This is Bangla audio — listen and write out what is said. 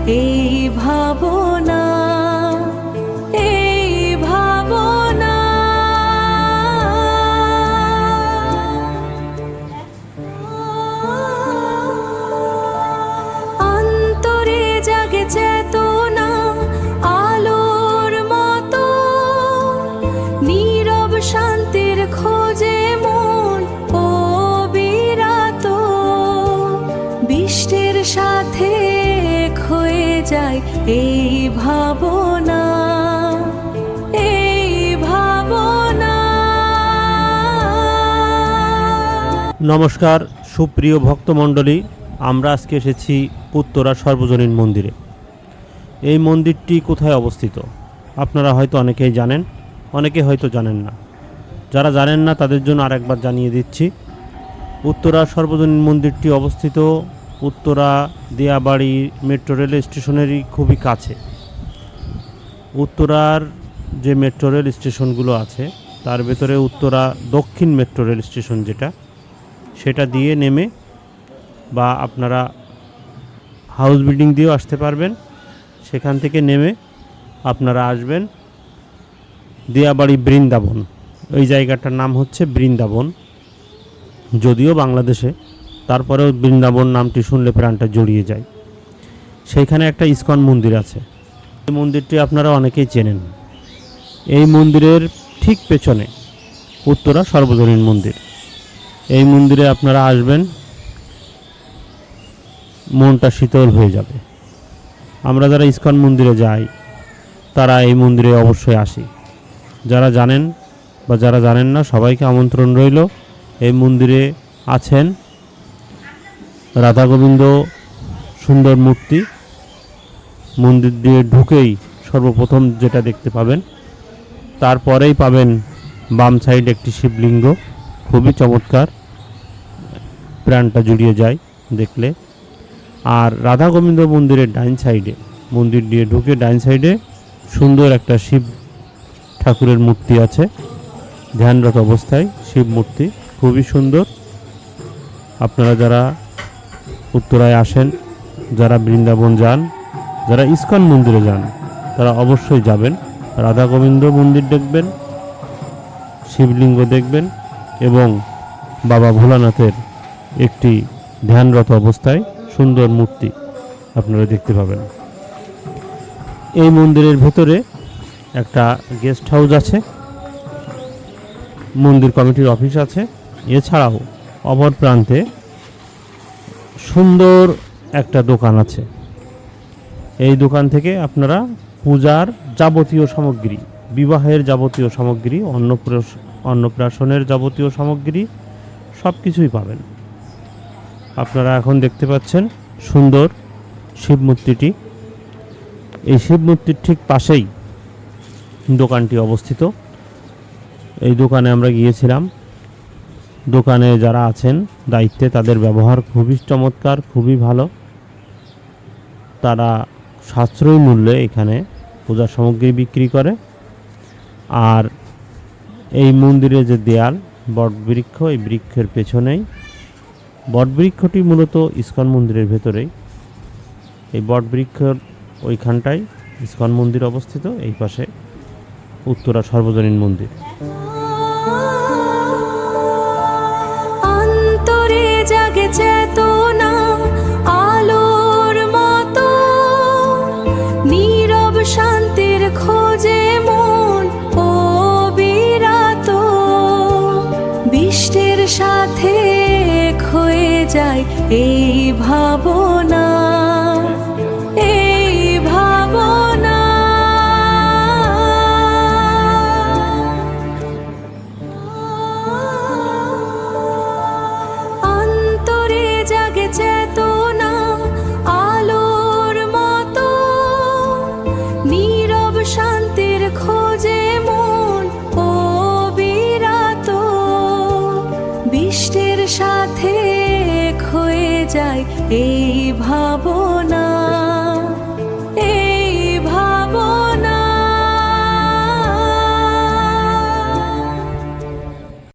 এই ভাবনা, এই ভাবনা। অন্তরে জাগে চেতনা আলোর মতো, নীরব শান্তির খোঁজে মন অবিরত। বৃষ্টির সাথে হয়ে যায় এই ভাবনা, এই ভাবনা। নমস্কার সুপ্রিয় ভক্তমণ্ডলী, আমরা আজকে এসেছি উত্তরা সর্বজনীন মন্দিরে। এই মন্দিরটি কোথায় অবস্থিত আপনারা হয়তো অনেকেই জানেন, অনেকে হয়তো জানেন না। যারা জানেন না তাদের জন্য আরেকবার জানিয়ে দিচ্ছি, উত্তরা সর্বজনীন মন্দিরটি অবস্থিত উত্তরা দিয়াবাড়ি মেট্রো রেল স্টেশনেরই খুবই কাছে। উত্তরার যে মেট্রো রেল স্টেশনগুলো আছে তার ভেতরে উত্তরা দক্ষিণ মেট্রো রেল স্টেশন সেটা দিয়ে নেমে বা আপনারা হাউস বিল্ডিং দিয়েও আসতে পারবেন। সেখান থেকে নেমে আপনারা আসবেন দিয়াবাড়ি বৃন্দাবন। ওই জায়গাটার নাম হচ্ছে বৃন্দাবন, যদিও বাংলাদেশে, তারপরেও বৃন্দাবন নামটি শুনলে প্রাণটা জড়িয়ে যায়। সেইখানে একটা ইস্কন মন্দির আছে। এই মন্দিরটি আপনারা অনেকেই চেনেন। এই মন্দিরের ঠিক পেছনে উত্তরা সর্বজনীন মন্দির। এই মন্দিরে আপনারা আসবেন, মনটা শীতল হয়ে যাবে। আমরা যারা ইস্কন মন্দিরে যাই তারা এই মন্দিরে অবশ্যই আসি। যারা জানেন বা যারা জানেন না সবাইকে আমন্ত্রণ রইল। এই মন্দিরে আছেন রাধা গোবিন্দ সুন্দর মূর্তি। মন্দির দিয়ে ঢুকেই সর্বপ্রথম যেটা দেখতে পাবেন, তারপরেই পাবেন বাম সাইড একটি শিবলিঙ্গ, খুবই চমৎকার, প্রাণটা জুড়িয়ে যায় দেখলে। আর রাধা গোবিন্দ মন্দিরের ডাইন সাইডে, মন্দির দিয়ে ঢুকে ডাইন সাইডে সুন্দর একটা শিব ঠাকুরের মূর্তি আছে, ধ্যানরত অবস্থায় শিব মূর্তি, খুবই সুন্দর। আপনারা যারা উত্তরায় আসেন, যারা বৃন্দাবন যান, যারা ইস্কন মন্দিরে যান, তারা অবশ্যই যাবেন। রাধা গোবিন্দ মন্দির দেখবেন, শিবলিঙ্গ দেখবেন এবং বাবা ভোলানাথের একটি ধ্যানরত অবস্থায় সুন্দর মূর্তি আপনারা দেখতে পাবেন। এই মন্দিরের ভেতরে একটা গেস্ট হাউস আছে, মন্দির কমিটির অফিস আছে। এছাড়াও অপর প্রান্তে সুন্দর একটা দোকান আছে। এই দোকান থেকে আপনারা পূজার যাবতীয় সামগ্রী, বিবাহের যাবতীয় সামগ্রী, অন্নপ্রাশনের যাবতীয় সামগ্রী সব কিছুই পাবেন। আপনারা এখন দেখতে পাচ্ছেন সুন্দর শিব মূর্তিটি। এই শিব মূর্তির ঠিক পাশেই দোকানটি অবস্থিত। এই দোকানে আমরা গিয়েছিলাম। দোকানে যারা আছেন দায়িত্বে, তাদের ব্যবহার খুবই চমৎকার, খুবই ভালো। তারা সাশ্রয়ী মূল্যে এখানে পূজার সামগ্রী বিক্রি করে। আর এই মন্দিরে যে দেয়াল, বটবৃক্ষ, এই বৃক্ষের পেছনেই, বটবৃক্ষটি মূলত ইস্কন মন্দিরের ভেতরেই। এই বটবৃক্ষের ওইখানটায় ইস্কন মন্দির অবস্থিত, এই পাশে উত্তরা সর্বজনীন মন্দির। অন্তরে জাগে চেতনা আলোর মতো, নীরব শান্তির খোঁজে মন অবিরত। বৃষ্টির সাথে হয়ে যায় এই ভাবনা, এই ভাবনা। অন্তরে জাগে চেতনা আলোর মতো, নীরব শান্তির খোঁজে মন অবিরত। বৃষ্টির সাথে হয়ে যায় এই ভাবনা।